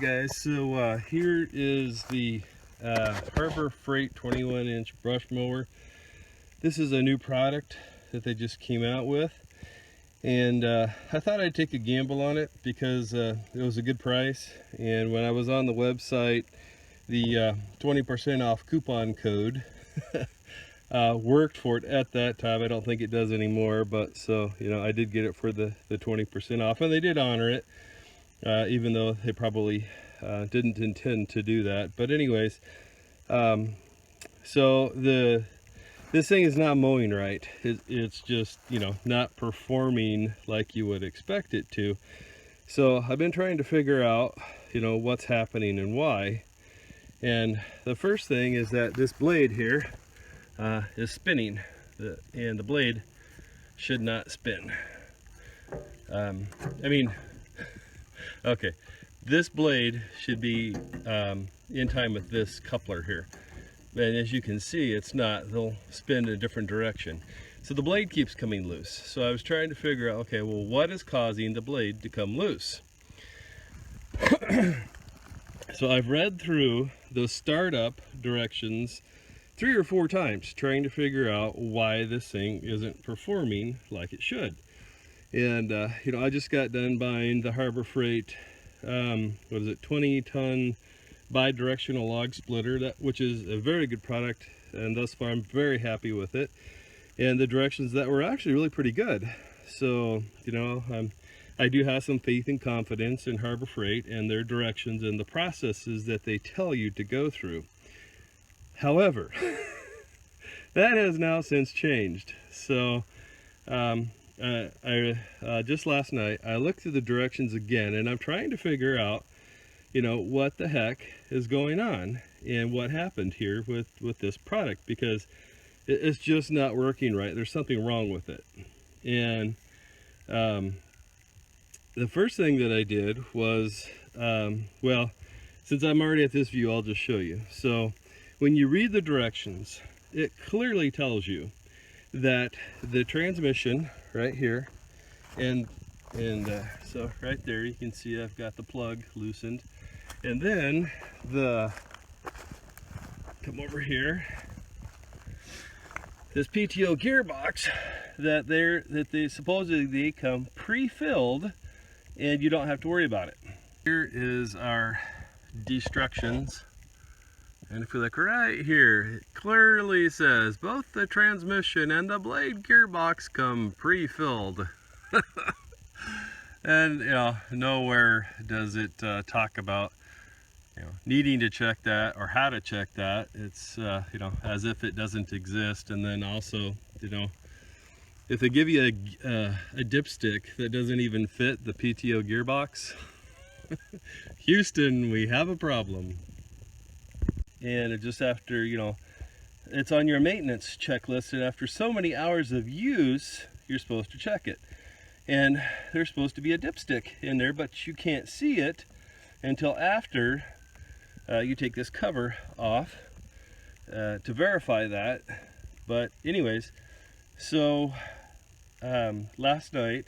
guys, so here is the Harbor Freight 21-inch brush mower. This is a new product that they just came out with, and I thought I'd take a gamble on it because it was a good price. And when I was on the website, the 20% off coupon code worked for it at that time. I don't think it does anymore, but so, you know, I did get it for the 20% off, and they did honor it. Even though they probably didn't intend to do that. But anyways, so this thing is not mowing right. It's just, you know, not performing like you would expect it to. So I've been trying to figure out, you know, what's happening and why. And the first thing is that this blade here is spinning, and the blade should not spin. Okay, this blade should be in time with this coupler here, and as you can see, it's not. They'll spin in a different direction, so the blade keeps coming loose. So I was trying to figure out, okay, well, what is causing the blade to come loose? So I've read through the startup directions 3 or 4 times trying to figure out why this thing isn't performing like it should. And you know, I just got done buying the Harbor Freight, what is it, 20-ton bi-directional log splitter, which is a very good product, and thus far I'm very happy with it. And the directions that were actually really pretty good. So, you know, I do have some faith and confidence in Harbor Freight and their directions and the processes that they tell you to go through. However, that has now since changed. So, just last night I looked through the directions again, and I'm trying to figure out, you know, what the heck is going on and what happened here with this product, because it's just not working right. There's something wrong with it. And the first thing that I did was, well, since I'm already at this view, I'll just show you. So when you read the directions, it clearly tells you that the transmission right here, and so right there you can see I've got the plug loosened, and then come over here, this PTO gearbox that they supposedly come pre-filled, and you don't have to worry about it. Here is our destructions. And if you look right here, it clearly says both the transmission and the blade gearbox come pre-filled. And, you know, nowhere does it talk about, you know, needing to check that or how to check that. It's, you know, as if it doesn't exist. And then also, you know, if they give you a dipstick that doesn't even fit the PTO gearbox, Houston, we have a problem. And just after, you know, it's on your maintenance checklist, and after so many hours of use, you're supposed to check it. And there's supposed to be a dipstick in there, but you can't see it until after you take this cover off to verify that. But anyways, so last night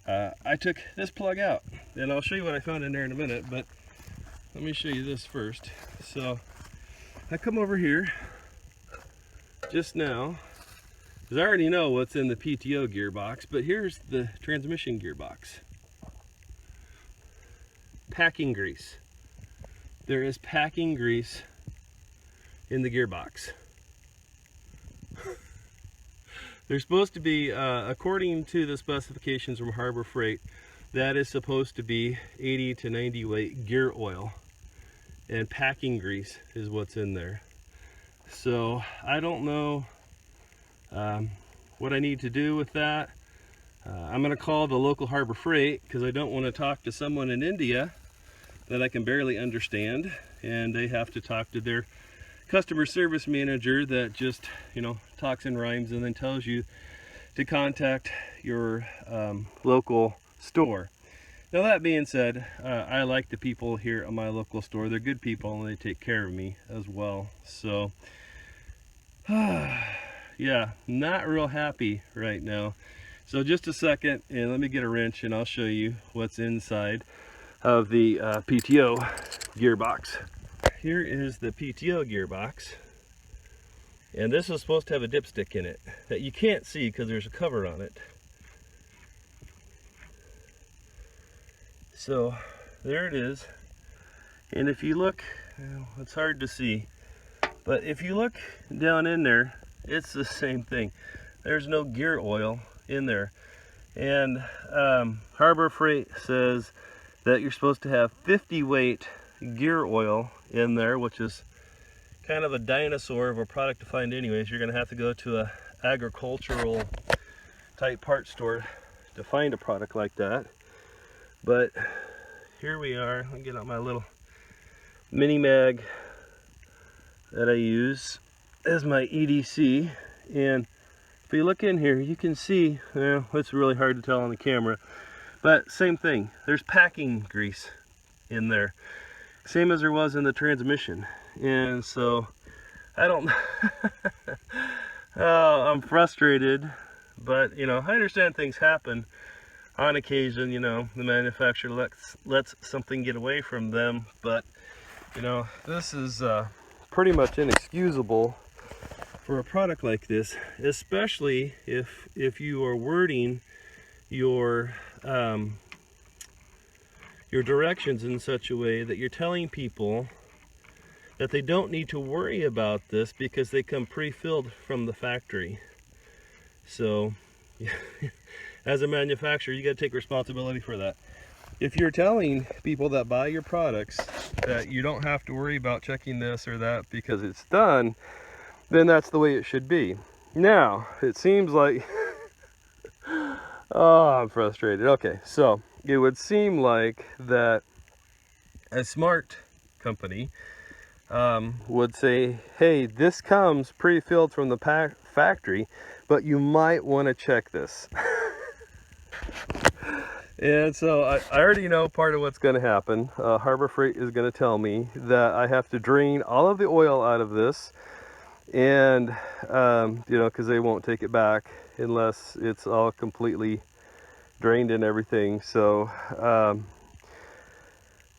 I took this plug out, and I'll show you what I found in there in a minute, but let me show you this first. So I come over here just now, because I already know what's in the PTO gearbox, but here's the transmission gearbox. Packing grease. There is packing grease in the gearbox. There's supposed to be, according to the specifications from Harbor Freight, that is supposed to be 80 to 90 weight gear oil. And packing grease is what's in there. So I don't know what I need to do with that. I'm going to call the local Harbor Freight, because I don't want to talk to someone in India that I can barely understand, and they have to talk to their customer service manager that just, you know, talks in rhymes and then tells you to contact your local store. Now, that being said, I like the people here at my local store. They're good people, and they take care of me as well. So, yeah, not real happy right now. So just a second, and let me get a wrench, and I'll show you what's inside. of the PTO gearbox. Here is the PTO gearbox, and this is supposed to have a dipstick in it that you can't see because there's a cover on it. So there it is, and if you look, well, it's hard to see, but if you look down in there, it's the same thing. There's no gear oil in there, and Harbor Freight says that you're supposed to have 50 weight gear oil in there, which is kind of a dinosaur of a product to find anyways. You're going to have to go to a agricultural type part store to find a product like that. But here we are. Let me get out my little mini mag that I use as my EDC, and if you look in here you can see, well, it's really hard to tell on the camera, but same thing, there's packing grease in there, same as there was in the transmission. And so I don't oh, I'm frustrated, but you know, I understand things happen on occasion. You know, the manufacturer lets something get away from them, but you know, this is pretty much inexcusable for a product like this, especially if you are wording your directions in such a way that you're telling people that they don't need to worry about this because they come pre-filled from the factory. So as a manufacturer, you got to take responsibility for that. If you're telling people that buy your products that you don't have to worry about checking this or that because it's done, then that's the way it should be. Now, it seems like oh, I'm frustrated. Okay, so it would seem like that a smart company would say, hey, this comes pre-filled from the factory, but you might want to check this. And so I already know part of what's going to happen. Harbor Freight is going to tell me that I have to drain all of the oil out of this, and you know, because they won't take it back unless it's all completely drained and everything. So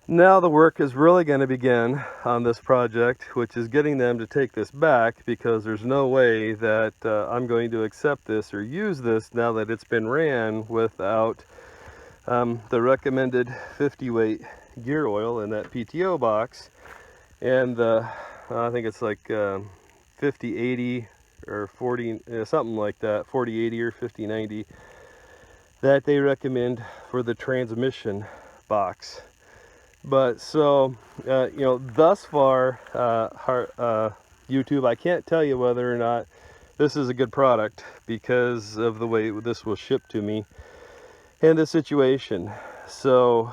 now the work is really going to begin on this project, which is getting them to take this back, because there's no way that I'm going to accept this or use this now that it's been ran without the recommended 50 weight gear oil in that PTO box, and I think it's like 50-80 or 40, something like that, 40-80 or 50-90 that they recommend for the transmission box. But so you know, thus far, YouTube, I can't tell you whether or not this is a good product because of the way this was shipped to me and the situation. So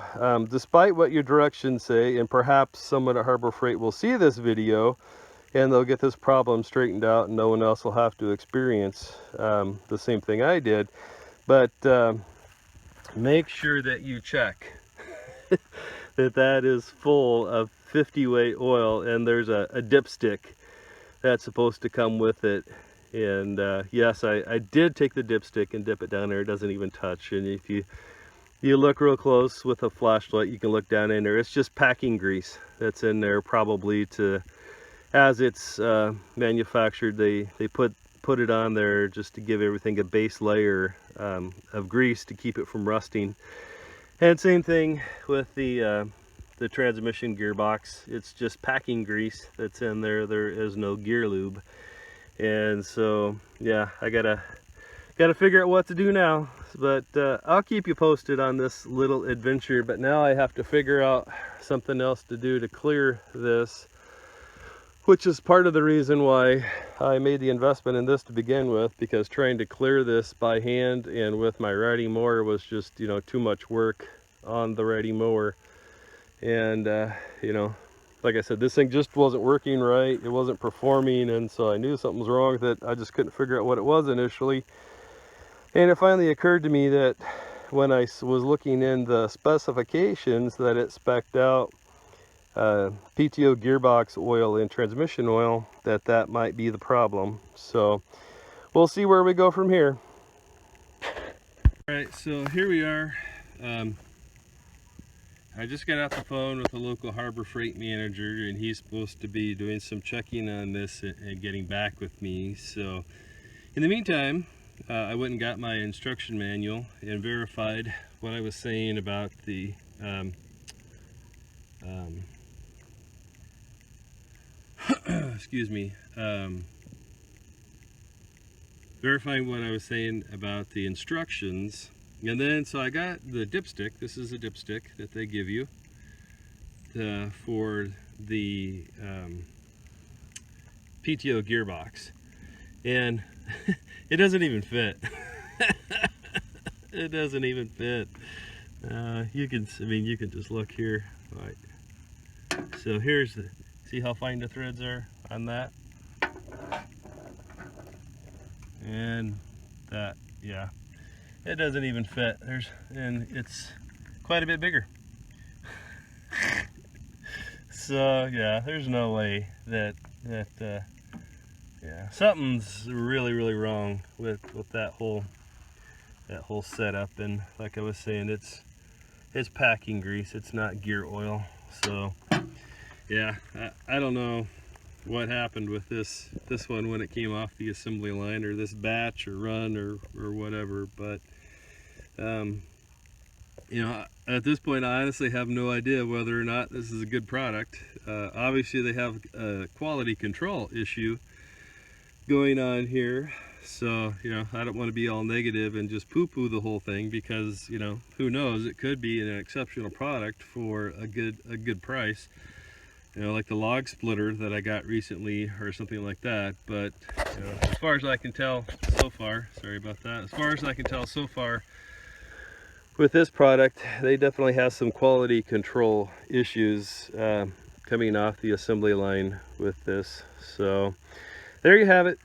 despite what your directions say, and perhaps someone at Harbor Freight will see this video and they'll get this problem straightened out and no one else will have to experience the same thing I did, but make sure that you check that is full of 50 weight oil, and there's a dipstick that's supposed to come with it. And yes, I did take the dipstick and dip it down there. It doesn't even touch, and if you look real close with a flashlight, you can look down in there. It's just packing grease that's in there, probably to, as it's manufactured, they put it on there just to give everything a base layer of grease to keep it from rusting. And same thing with the transmission gearbox. It's just packing grease that's in there. There is no gear lube. And so yeah, I gotta figure out what to do now. But I'll keep you posted on this little adventure. But now I have to figure out something else to do to clear this, which is part of the reason why I made the investment in this to begin with, because trying to clear this by hand and with my riding mower was just, you know, too much work on the riding mower. And you know, like I said, this thing just wasn't working right. It wasn't performing, and so I knew something was wrong with it. I just couldn't figure out what it was initially. And it finally occurred to me that when I was looking in the specifications, that it spec'd out PTO gearbox oil and transmission oil, that might be the problem. So we'll see where we go from here. All right, so here we are. I just got off the phone with the local harbor freight manager, and he's supposed to be doing some checking on this and getting back with me. So in the meantime, I went and got my instruction manual and verified what I was saying about the excuse me, verifying what I was saying about the instructions. And then, so I got the dipstick. This is a dipstick that they give you for the PTO gearbox. And it doesn't even fit. It doesn't even fit. You can just look here. All right. So here's the, see how fine the threads are on that? And that, yeah. It doesn't even fit. And it's quite a bit bigger. So yeah, there's no way that yeah, something's really wrong with that whole setup. And like I was saying, it's packing grease, it's not gear oil. So yeah, I don't know what happened with this one when it came off the assembly line, or this batch or run or whatever, but you know, at this point I honestly have no idea whether or not this is a good product. Obviously they have a quality control issue going on here, so you know, I don't want to be all negative and just poo-poo the whole thing, because you know, who knows, it could be an exceptional product for a good price. You know, like the log splitter that I got recently or something like that. But you know, as far as I can tell so far, sorry about that, as far as I can tell so far with this product, they definitely have some quality control issues coming off the assembly line with this. So there you have it.